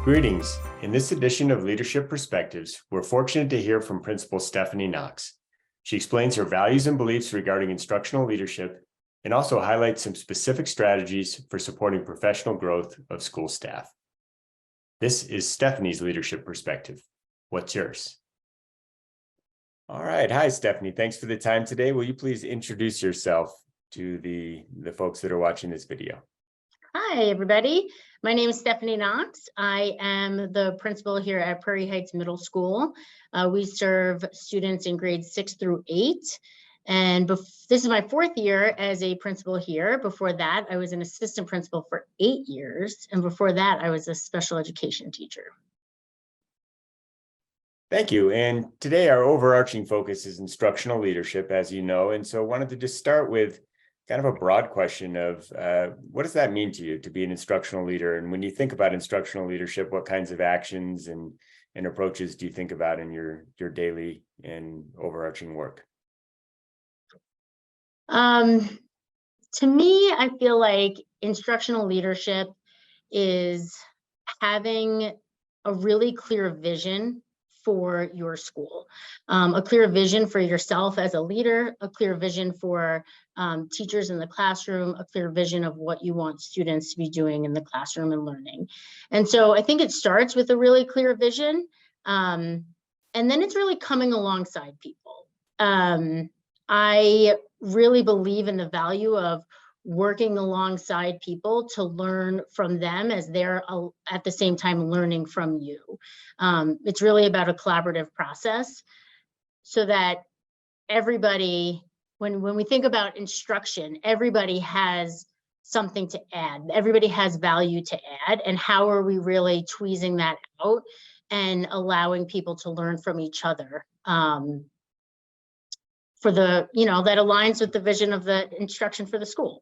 Greetings. In this edition of Leadership Perspectives, we're fortunate to hear from Principal Stephanie Knox. She explains her values and beliefs regarding instructional leadership and also highlights some specific strategies for supporting professional growth of school staff. This is Stephanie's Leadership Perspective. What's yours? All right. Hi, Stephanie. Thanks for the time today. Will you please introduce yourself to the folks that are watching this video? Hi, everybody. My name is Stephanie Knox. I am the principal here at Prairie Heights Middle School. We serve students in grades 6 through 8. And this is my 4th year as a principal here. Before that, I was an assistant principal for 8 years. And before that, I was a special education teacher. Thank you. And today our overarching focus is instructional leadership, as you know. And so I wanted to just start with kind of a broad question of what does that mean to you to be an instructional leader? And when you think about instructional leadership, what kinds of actions and approaches do you think about in your daily and overarching work? To me, I feel like instructional leadership is having a really clear vision for your school, a clear vision for yourself as a leader, a clear vision for teachers in the classroom, a clear vision of what you want students to be doing in the classroom and learning. And so I think it starts with a really clear vision, and then it's really coming alongside people. I really believe in the value of working alongside people to learn from them as they're at the same time learning from you. It's really about a collaborative process so that everybody, when we think about instruction, everybody has something to add. Everybody has value to add. And how are we really tweezing that out and allowing people to learn from each other? For the, that aligns with the vision of the instruction for the school.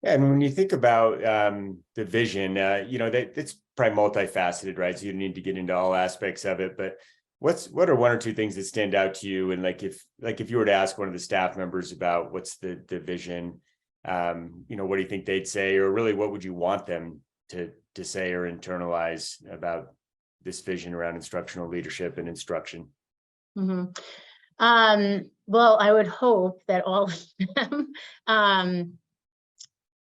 And when you think about the vision, it's probably multifaceted, right? So you need to get into all aspects of it. But what are one or two things that stand out to you? And if you were to ask one of the staff members about what's the vision, what do you think they'd say, or really what would you want them to say or internalize about this vision around instructional leadership and instruction? Mm-hmm. Well, I would hope that all of them.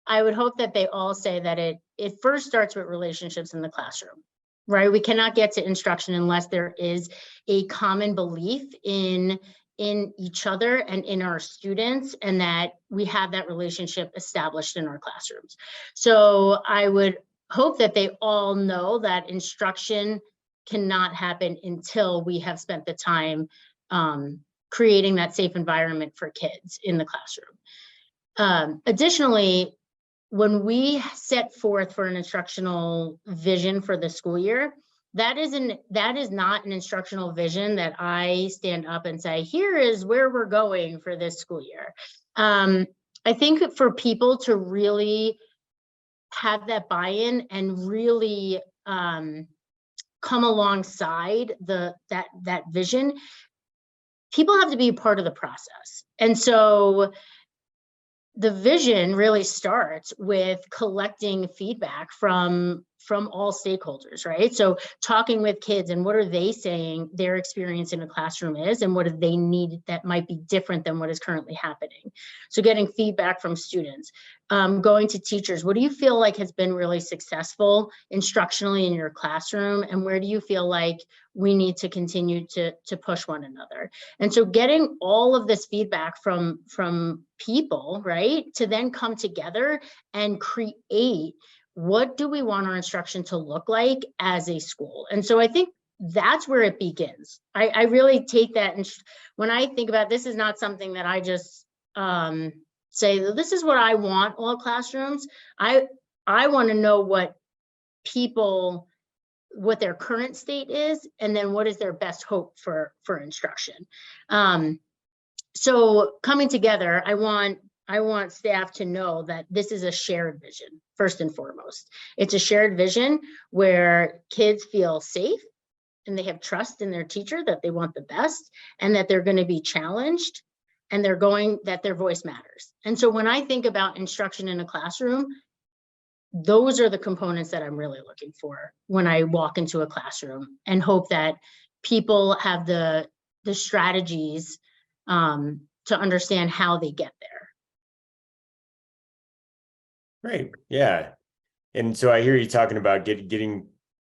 I would hope that they all say that it first starts with relationships in the classroom, right? We cannot get to instruction unless there is a common belief in each other and in our students, and that we have that relationship established in our classrooms. So I would hope that they all know that instruction cannot happen until we have spent the time creating that safe environment for kids in the classroom. Additionally, when we set forth for an instructional vision for the school year, that is not an instructional vision that I stand up and say, here is where we're going for this school year. I think for people to really have that buy-in and really come alongside that vision, people have to be a part of the process. And so the vision really starts with collecting feedback from all stakeholders, right? So talking with kids and what are they saying their experience in a classroom is, and what do they need that might be different than what is currently happening. So getting feedback from students, going to teachers, what do you feel like has been really successful instructionally in your classroom, and where do you feel like we need to continue to push one another? And so getting all of this feedback from people, right, to then come together and create, what do we want our instruction to look like as a school? And so I think that's where it begins. I really take that, and when I think about this, is not something that I just say, this is what I want all classrooms. I want to know what their current state is, and then what is their best hope for instruction. So coming together, I want staff to know that this is a shared vision, first and foremost. It's a shared vision where kids feel safe and they have trust in their teacher that they want the best, and that they're going to be challenged, and that their voice matters. And so when I think about instruction in a classroom, those are the components that I'm really looking for when I walk into a classroom, and hope that people have the strategies to understand how they get there. Great. Yeah. And so I hear you talking about getting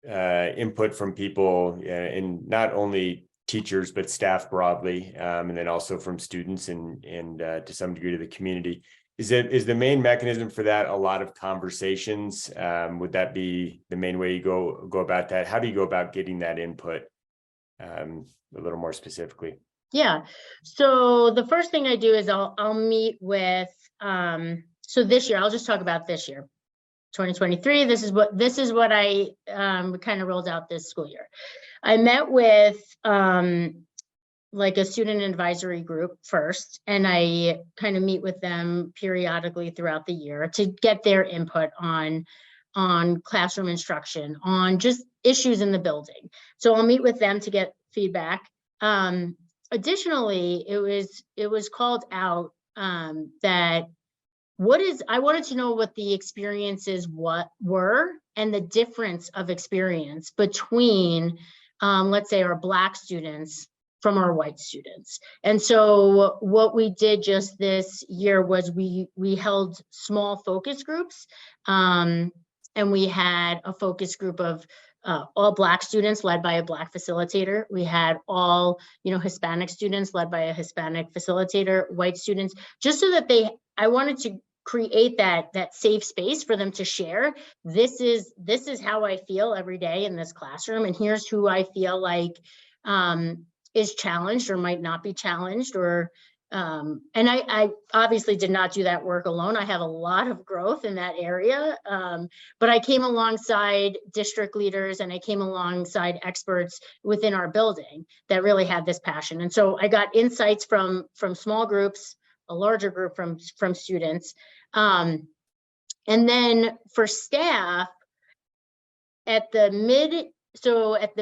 input from people, and not only teachers, but staff broadly, and then also from students and to some degree to the community. Is the main mechanism for that a lot of conversations? Would that be the main way you go about that? How do you go about getting that input a little more specifically? Yeah. So the first thing I do is I'll meet with, so this year, I'll just talk about this year, 2023. This is what I kind of rolled out this school year. I met with like a student advisory group first, and I kind of meet with them periodically throughout the year to get their input on classroom instruction, on just issues in the building. So I'll meet with them to get feedback. Additionally, it was called out that I wanted to know what the experiences were, and the difference of experience between, let's say, our Black students from our white students. And so what we did just this year was we held small focus groups, and we had a focus group of all Black students led by a Black facilitator. We had all, Hispanic students led by a Hispanic facilitator, white students, just so that I wanted to create that safe space for them to share. This is how I feel every day in this classroom, and here's who I feel like is challenged or might not be challenged, or and I obviously did not do that work alone. I have a lot of growth in that area, but I came alongside district leaders, and I came alongside experts within our building that really had this passion. And so I got insights from small groups, a larger group from students, and then for staff at the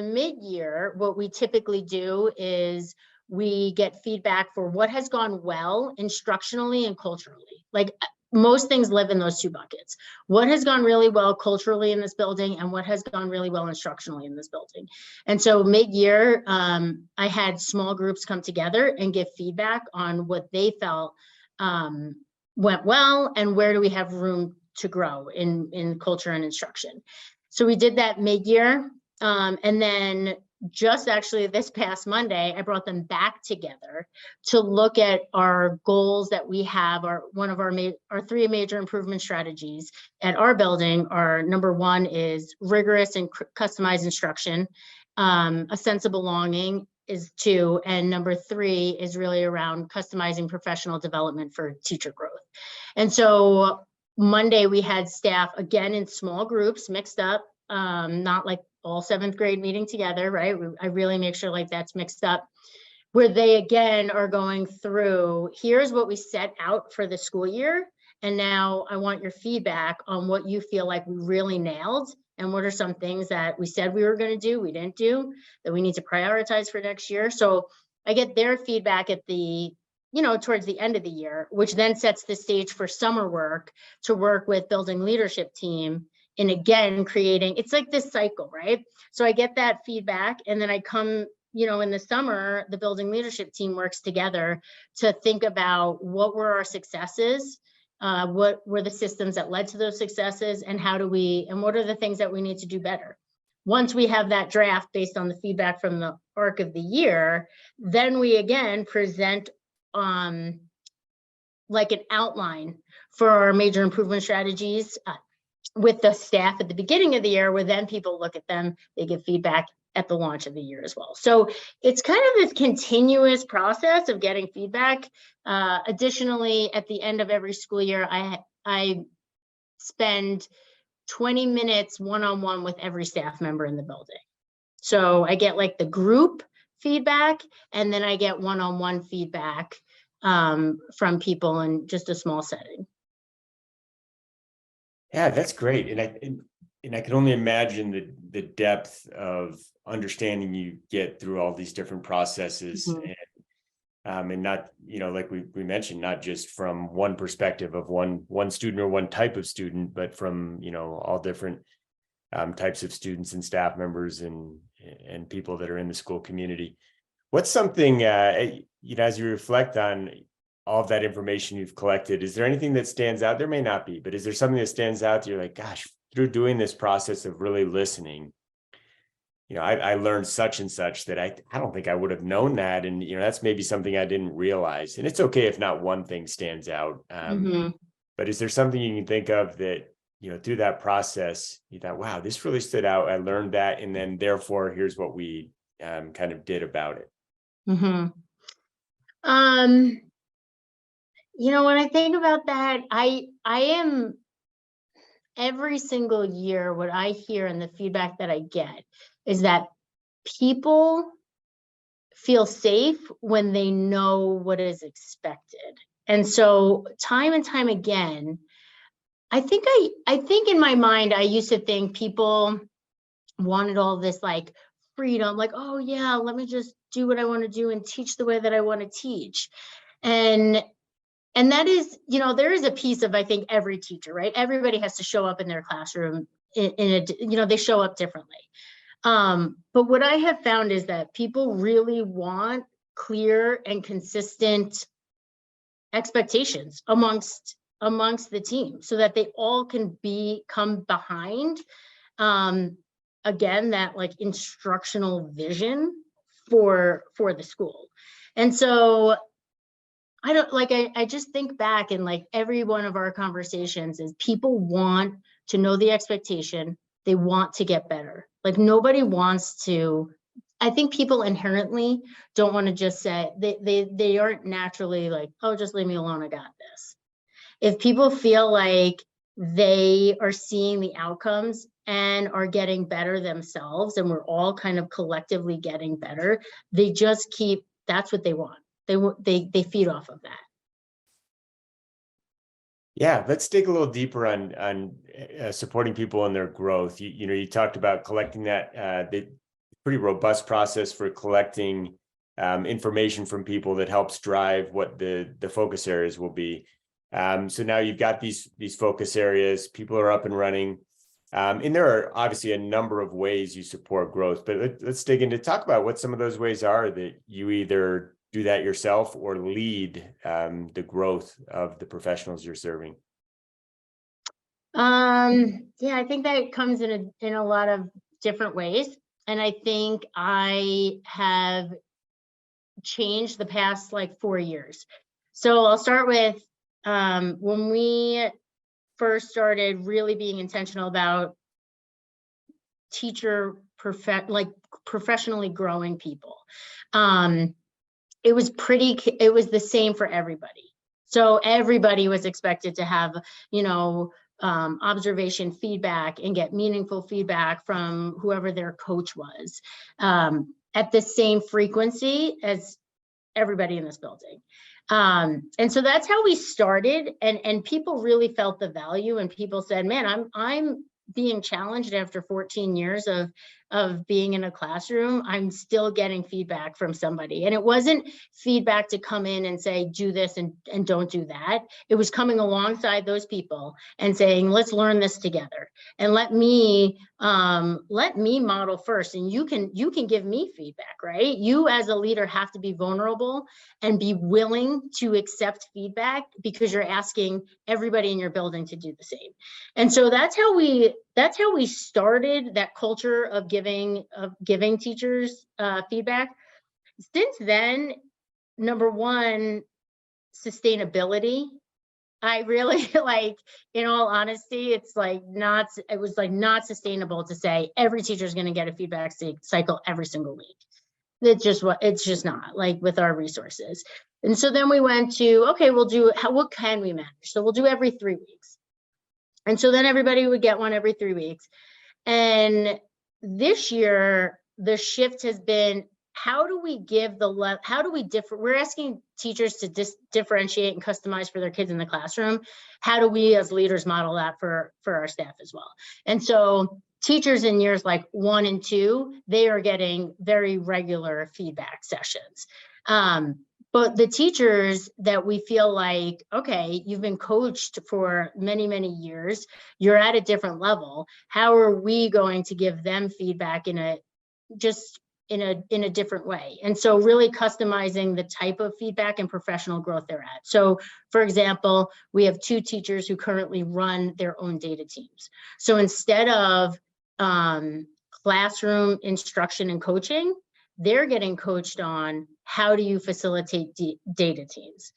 mid-year, what we typically do is we get feedback for what has gone well instructionally and culturally. Like, most things live in those two buckets. What has gone really well culturally in this building, and what has gone really well instructionally in this building. And so mid-year, I had small groups come together and give feedback on what they felt went well, and where do we have room to grow in culture and instruction. So we did that mid-year. And then just actually this past Monday, I brought them back together to look at our goals that we have. Our three major improvement strategies at our building are: number one is rigorous and customized instruction. A sense of belonging is 2, and number 3 is really around customizing professional development for teacher growth. And so Monday we had staff again in small groups, mixed up, not like all 7th grade meeting together, right? I really make sure like that's mixed up, where they again are going through, here's what we set out for the school year, and now I want your feedback on what you feel like we really nailed, and what are some things that we said we were going to do, we didn't do, that we need to prioritize for next year. So I get their feedback at the, towards the end of the year, which then sets the stage for summer work to work with building leadership team. And again, creating, it's like this cycle, right? So I get that feedback, and then I come, in the summer, the building leadership team works together to think about what were our successes, what were the systems that led to those successes, and what are the things that we need to do better. Once we have that draft based on the feedback from the arc of the year, then we again present like an outline for our major improvement strategies with the staff at the beginning of the year, where then people look at them, they give feedback at the launch of the year as well. So it's kind of this continuous process of getting feedback. Additionally, at the end of every school year, I spend 20 minutes one-on-one with every staff member in the building. So I get like the group feedback, and then I get one-on-one feedback from people in just a small setting. Yeah, that's great. And I can only imagine the depth of understanding you get through all these different processes. Mm-hmm. and not, like we mentioned, not just from one perspective of one student or one type of student, but from, all different types of students and staff members and people that are in the school community. What's something, as you reflect on all of that information you've collected, is there anything that stands out? There may not be, but is there something that stands out that you're like, gosh, through doing this process of really listening, I learned such and such that I don't think I would have known that. And, that's maybe something I didn't realize. And it's okay if not one thing stands out. But is there something you can think of that, through that process, you thought, wow, this really stood out. I learned that. And then therefore, here's what we kind of did about it. When I think about that, I am every single year, what I hear and the feedback that I get is that people feel safe when they know what is expected. And so time and time again, I think in my mind, I used to think people wanted all this like freedom, like, oh yeah, let me just do what I want to do and teach the way that I want to teach. And that is, there is a piece of, I think, every teacher, right? Everybody has to show up in their classroom they show up differently. But what I have found is that people really want clear and consistent expectations amongst the team so that they all can come behind, again, that like instructional vision for the school. And so I just think back and like every one of our conversations is people want to know the expectation. They want to get better. Like nobody wants to, I think people inherently don't want to just say, they aren't naturally like, oh, just leave me alone, I got this. If people feel like they are seeing the outcomes and are getting better themselves, and we're all kind of collectively getting better, they just that's what they want. They feed off of that. Yeah, let's dig a little deeper on supporting people in their growth. You talked about collecting that the pretty robust process for collecting information from people that helps drive what the focus areas will be. So now you've got these focus areas, people are up and running. And there are obviously a number of ways you support growth, but let's dig into talk about what some of those ways are that you either do that yourself or lead the growth of the professionals you're serving. Yeah, I think that comes in a lot of different ways. And I think I have changed the past like 4 years. So I'll start with when we first started really being intentional about professionally growing people. It was the same for everybody. So everybody was expected to have, observation feedback and get meaningful feedback from whoever their coach was at the same frequency as everybody in this building. And so that's how we started, and people really felt the value, and people said, man, I'm being challenged after 14 years of being in a classroom. I'm still getting feedback from somebody. And it wasn't feedback to come in and say, do this and don't do that. It was coming alongside those people and saying, let's learn this together, and let me model first. And you can give me feedback, right? You as a leader have to be vulnerable and be willing to accept feedback, because you're asking everybody in your building to do the same. And so that's how we started that culture of giving teachers feedback. Since then, number one, sustainability. I really in all honesty, it was not sustainable to say every teacher is going to get a feedback cycle every single week. It's just not, like, with our resources. And so then we went to, okay, what can we manage? So we'll do every 3 weeks. And so then everybody would get one every 3 weeks. And this year, the shift has been, we're asking teachers to differentiate and customize for their kids in the classroom. How do we as leaders model that for our staff as well? And so teachers in years like 1 and 2, they are getting very regular feedback sessions. But the teachers that we feel like, okay, you've been coached for many, many years, you're at a different level. How are we going to give them feedback in a different way? And so really customizing the type of feedback and professional growth they're at. So for example, we have 2 teachers who currently run their own data teams. So instead of classroom instruction and coaching, they're getting coached on how do you facilitate data teams.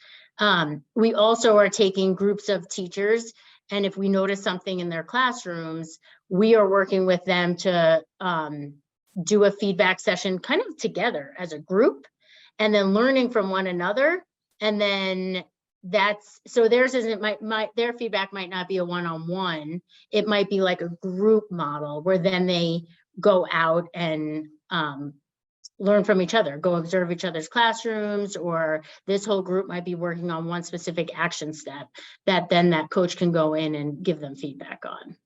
We also are taking groups of teachers, and if we notice something in their classrooms, we are working with them to do a feedback session kind of together as a group, and then learning from one another. And then so theirs isn't their feedback might not be a one-on-one. It might be like a group model where then they go out and learn from each other, go observe each other's classrooms, or this whole group might be working on one specific action step that then that coach can go in and give them feedback on.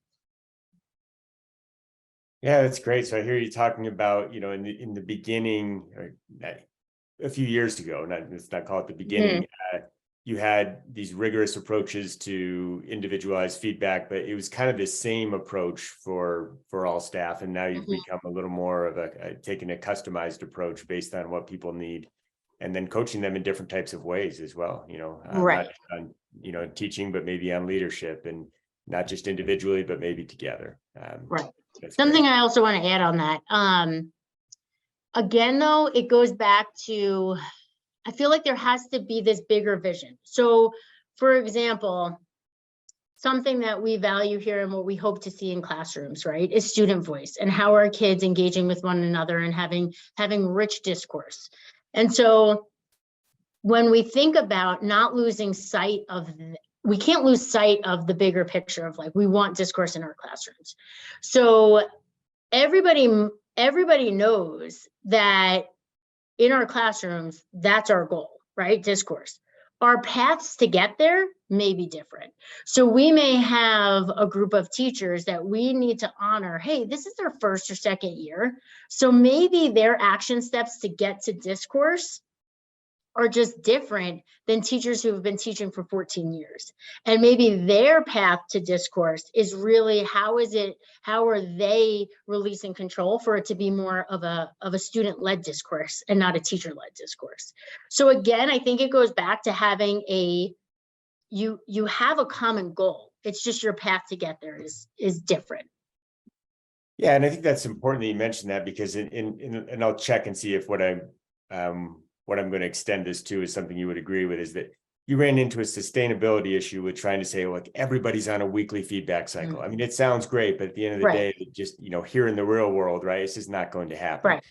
Yeah, that's great. So I hear you talking about, in the beginning, or a few years ago, let's not call it the beginning, you had these rigorous approaches to individualized feedback, but it was kind of the same approach for all staff. And now you've become a little more of taking a customized approach based on what people need, and then coaching them in different types of ways as well, Right. not just on, teaching, but maybe on leadership, and not just individually, but maybe together. Right. Something great. I also want to add on that. Again, though, it goes back to, I feel like there has to be this bigger vision. So, for example, something that we value here and what we hope to see in classrooms, right, is student voice, and how are kids engaging with one another and having rich discourse. And so when we think about not losing sight of, we can't lose sight of the bigger picture of, like, we want discourse in our classrooms. So everybody knows that in our classrooms, that's our goal, right? Discourse. Our paths to get there may be different. So we may have a group of teachers that we need to honor. Hey, this is their first or second year. So maybe their action steps to get to discourse are just different than teachers who have been teaching for 14 years. And maybe their path to discourse is really, how are they releasing control for it to be more of a student-led discourse and not a teacher-led discourse. So again, I think it goes back to having you have a common goal. It's just your path to get there is different. Yeah, and I think that's important that you mentioned that, because and I'll check and see if what I'm going to extend this to is something you would agree with, is that you ran into a sustainability issue with trying to say, like, everybody's on a weekly feedback cycle. I mean, it sounds great, but at the end of the day, just, here in the real world, right, it's just not going to happen. Right.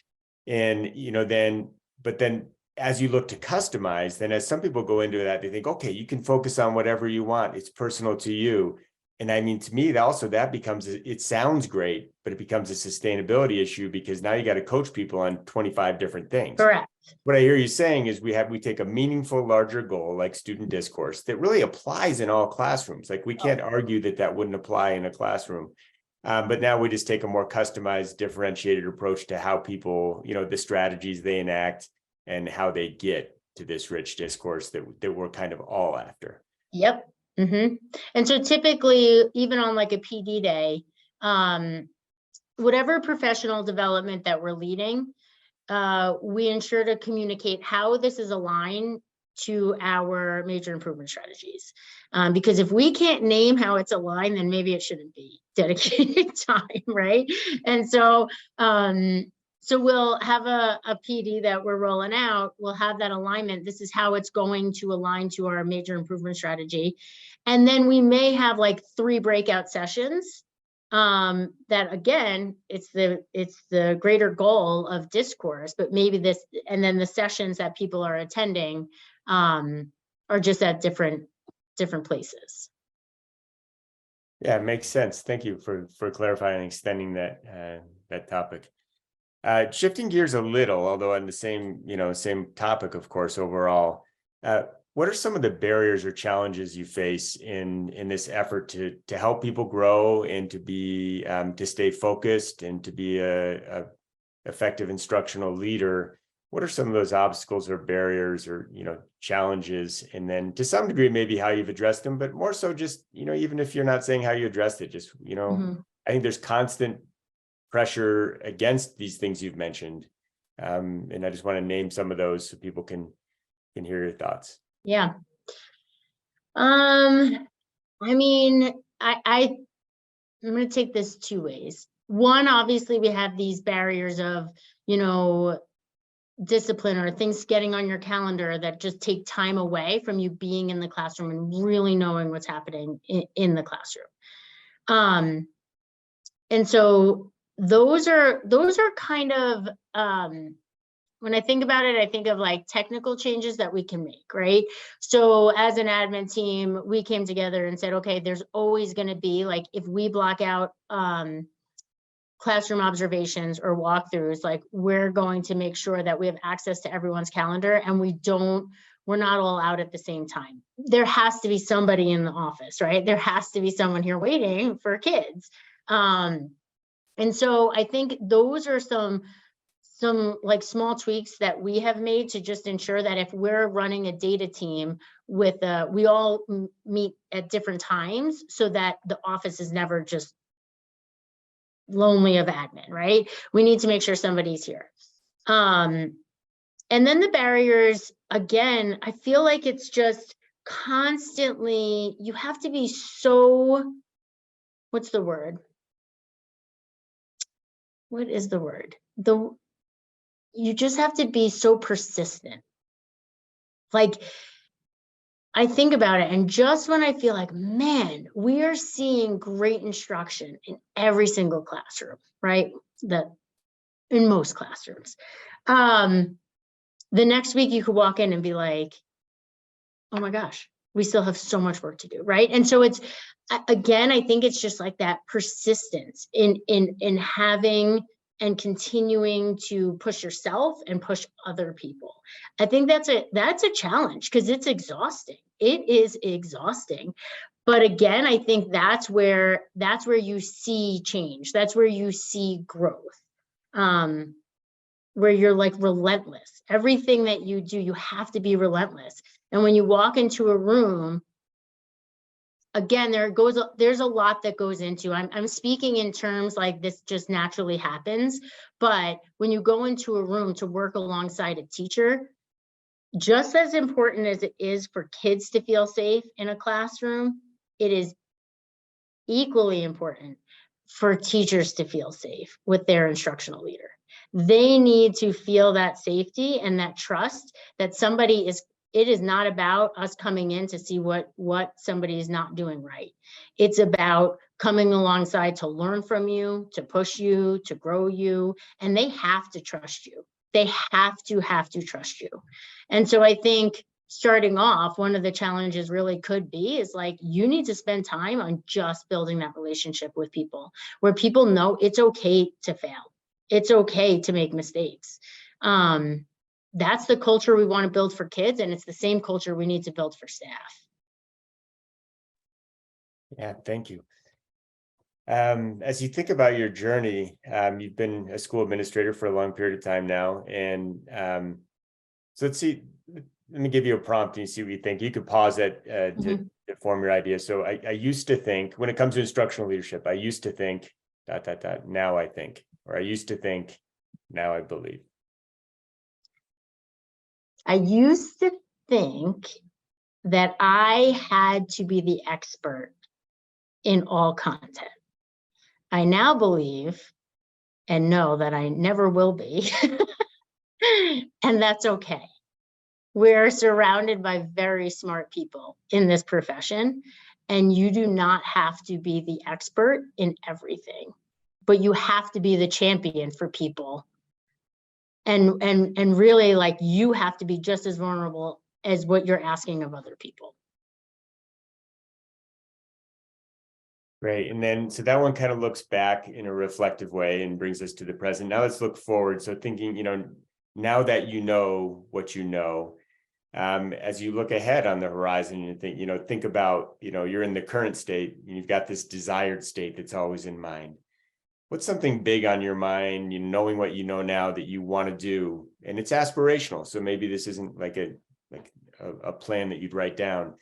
And, but then as you look to customize, then as some people go into that, they think, okay, you can focus on whatever you want. It's personal to you. And I mean, to me, that becomes, it sounds great, but it becomes a sustainability issue, because now you got to coach people on 25 different things. Correct. What I hear you saying is we take a meaningful, larger goal like student discourse that really applies in all classrooms. Like, we can't argue that wouldn't apply in a classroom. But now we just take a more customized, differentiated approach to how people, the strategies they enact and how they get to this rich discourse that we're kind of all after. Yep. And so typically, even on like a PD day, whatever professional development that we're leading, we ensure to communicate how this is aligned to our major improvement strategies. Because if we can't name how it's aligned, then maybe it shouldn't be dedicated time, right? And so, so we'll have a PD that we're rolling out. We'll have that alignment. This is how it's going to align to our major improvement strategy. And then we may have like 3 breakout sessions that, again, it's the greater goal of discourse, but maybe this, and then the sessions that people are attending are just at different places. Yeah, it makes sense. Thank you for clarifying and extending that topic. Shifting gears a little, although on the same topic, of course, overall, what are some of the barriers or challenges you face in this effort to help people grow and to stay focused and to be a effective instructional leader what are some of those obstacles or barriers or, challenges? And then to some degree, maybe how you've addressed them, but more so just, even if you're not saying how you addressed it, just, I think there's constant pressure against these things you've mentioned. And I just want to name some of those so people can hear your thoughts. Yeah. I mean, I'm going to take this two ways. One, obviously, we have these barriers of, discipline or things getting on your calendar that just take time away from you being in the classroom and really knowing what's happening in the classroom. And so those are kind of, when I think about it, I think of like technical changes that we can make, right? So as an admin team, we came together and said, okay, there's always going to be, like, if we block out classroom observations or walkthroughs, like, we're going to make sure that we have access to everyone's calendar and we're not all out at the same time. There has to be somebody in the office, right? There has to be someone here waiting for kids. And so I think those are some like small tweaks that we have made to just ensure that if we're running a data team with we all meet at different times so that the office is never just lonely of admin, right? We need to make sure somebody's here. And then the barriers, again, I feel like it's just constantly, you have to be so, what's the word? What is the word? You just have to be so persistent. Like, I think about it, and just when I feel like, man, we are seeing great instruction in every single classroom, right? In most classrooms. The next week you could walk in and be like, oh my gosh, we still have so much work to do, right? And so it's, again, I think it's just like that persistence in having and continuing to push yourself and push other people. I think that's a challenge because it's exhausting. It is exhausting. But again, I think that's where you see change. That's where you see growth. Where you're like relentless. Everything that you do, you have to be relentless. And when you walk into a room, again, there's a lot that goes into, I'm speaking in terms like this just naturally happens, but when you go into a room to work alongside a teacher, just as important as it is for kids to feel safe in a classroom, it is equally important for teachers to feel safe with their instructional leader. They need to feel that safety and that trust that it is not about us coming in to see what somebody is not doing right. It's about coming alongside to learn from you, to push you, to grow you, and they have to trust you. They have to trust you. And so I think starting off, one of the challenges really could be is like, you need to spend time on just building that relationship with people where people know it's okay to fail. It's okay to make mistakes. That's the culture we want to build for kids, and it's the same culture we need to build for staff. Yeah, thank you. As you think about your journey, you've been a school administrator for a long period of time now. And so let's see, let me give you a prompt and you see what you think. You could pause it to form your idea. So I used to think, when it comes to instructional leadership, I used to think, ... now I think, or I used to think, now I believe. I used to think that I had to be the expert in all content. I now believe and know that I never will be, and that's okay. We're surrounded by very smart people in this profession, and you do not have to be the expert in everything, but you have to be the champion for people. And really, like, you have to be just as vulnerable as what you're asking of other people. Great. And then, so that one kind of looks back in a reflective way and brings us to the present. Now let's look forward. So thinking, now that you know what you know, as you look ahead on the horizon, you think about, you're in the current state, and you've got this desired state that's always in mind. What's something big on your mind, knowing what you know now that you want to do and it's aspirational. So maybe this isn't like a plan that you'd write down.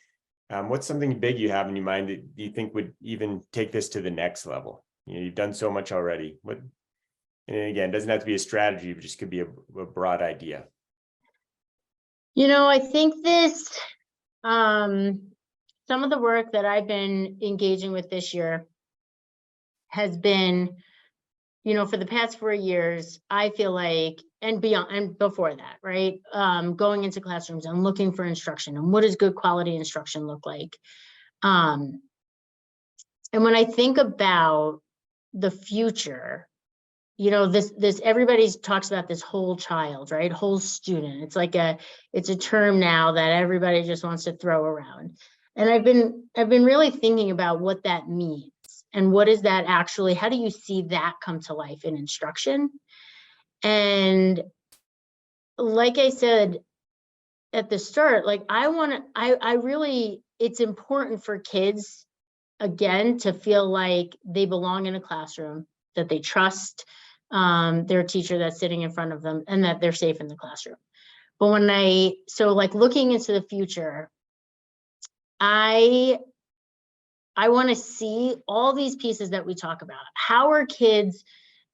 What's something big you have in your mind that you think would even take this to the next level? You've done so much already. And again, it doesn't have to be a strategy, but just could be a broad idea. I think this, some of the work that I've been engaging with this year has been, for the past 4 years, I feel like, and beyond, and before that, right? Going into classrooms and looking for instruction and what does good quality instruction look like? And when I think about the future, this everybody talks about this whole child, right? Whole student. It's a term now that everybody just wants to throw around. And I've been really thinking about what that means and what is that actually, how do you see that come to life in instruction? And like I said at the start, like I really, it's important for kids, again, to feel like they belong in a classroom, that they trust their teacher that's sitting in front of them, and that they're safe in the classroom. But so looking into the future, I want to see all these pieces that we talk about. How are kids'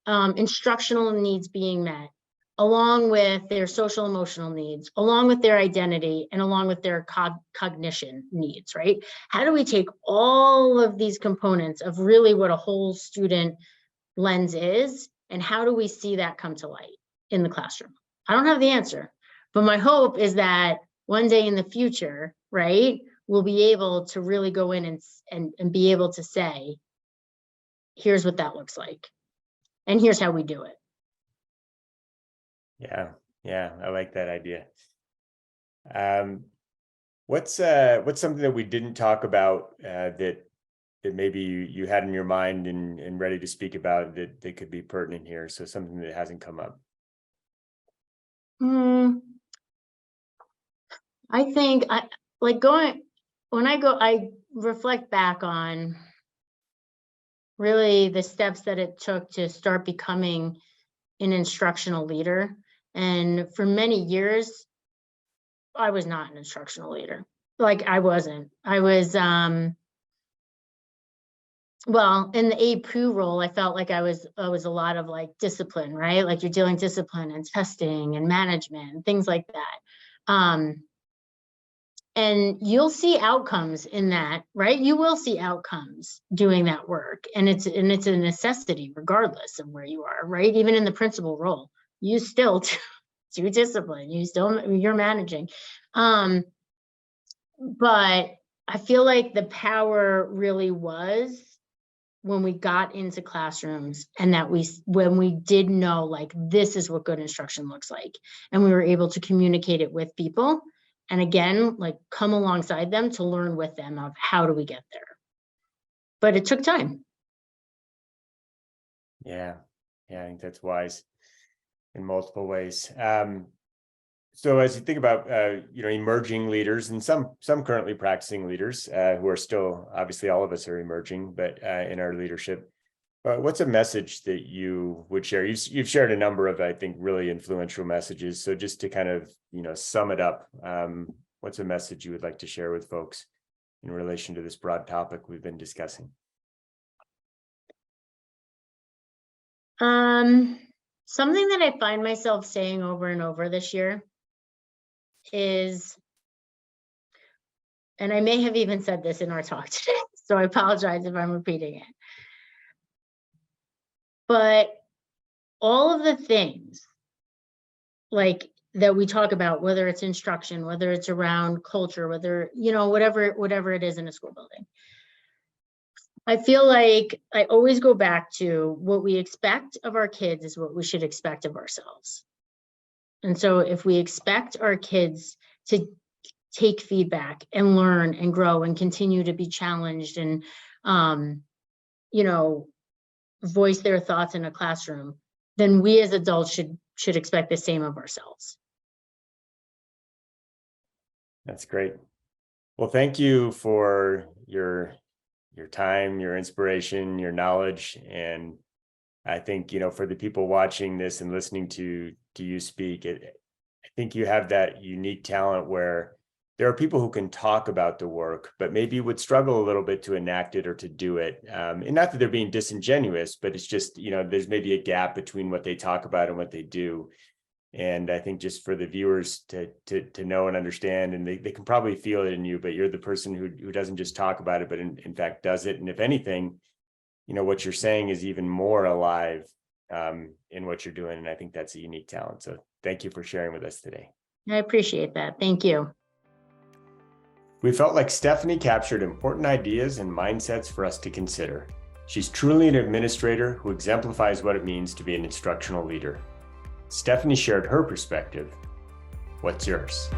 instructional needs being met, along with their social emotional needs, along with their identity, and along with their cognition needs, right? How do we take all of these components of really what a whole student lens is, and how do we see that come to light in the classroom? I don't have the answer, but my hope is that one day in the future, right, we'll be able to really go in and be able to say, here's what that looks like, and here's how we do it. Yeah, I like that idea. What's something that we didn't talk about that maybe you had in your mind and ready to speak about that could be pertinent here? So something that hasn't come up. I think I reflect back on really the steps that it took to start becoming an instructional leader. And for many years, I was not an instructional leader. I was, well, in the APU role, I felt like I was a lot of discipline, right? Like you're dealing discipline and testing and management and things like that. And you'll see outcomes in that, right? You will see outcomes doing that work. And it's a necessity regardless of where you are, right? Even in the principal role, you still do discipline, you're managing. But I feel like the power really was when we got into classrooms, and that when we did know, this is what good instruction looks like, and we were able to communicate it with people, and again, come alongside them to learn with them of how do we get there. But it took time. Yeah, I think that's wise in multiple ways. So as you think about emerging leaders, and some currently practicing leaders who are still, obviously all of us are emerging, but in our leadership, what's a message that you would share? You've shared a number of, I think, really influential messages. So just to kind of sum it up, what's a message you would like to share with folks in relation to this broad topic we've been discussing? Something that I find myself saying over and over this year is, and I may have even said this in our talk today, so I apologize if I'm repeating it, but all of the things that we talk about, whether it's instruction, whether it's around culture, whether, whatever it is in a school building, I feel like I always go back to what we expect of our kids is what we should expect of ourselves. And so if we expect our kids to take feedback and learn and grow and continue to be challenged and, voice their thoughts in a classroom, then we as adults should expect the same of ourselves. That's great. Well, thank you for your time, your inspiration, your knowledge. And I think, for the people watching this and listening to to you speak. I think you have that unique talent where there are people who can talk about the work, but maybe would struggle a little bit to enact it or to do it. And not that they're being disingenuous, but it's just, there's maybe a gap between what they talk about and what they do. And I think just for the viewers to know and understand, and they can probably feel it in you, but you're the person who doesn't just talk about it, but in fact does it. And if anything, what you're saying is even more alive in what you're doing. And I think that's a unique talent. So thank you for sharing with us today. I appreciate that. Thank you. We felt like Stephanie captured important ideas and mindsets for us to consider. She's truly an administrator who exemplifies what it means to be an instructional leader. Stephanie shared her perspective. What's yours?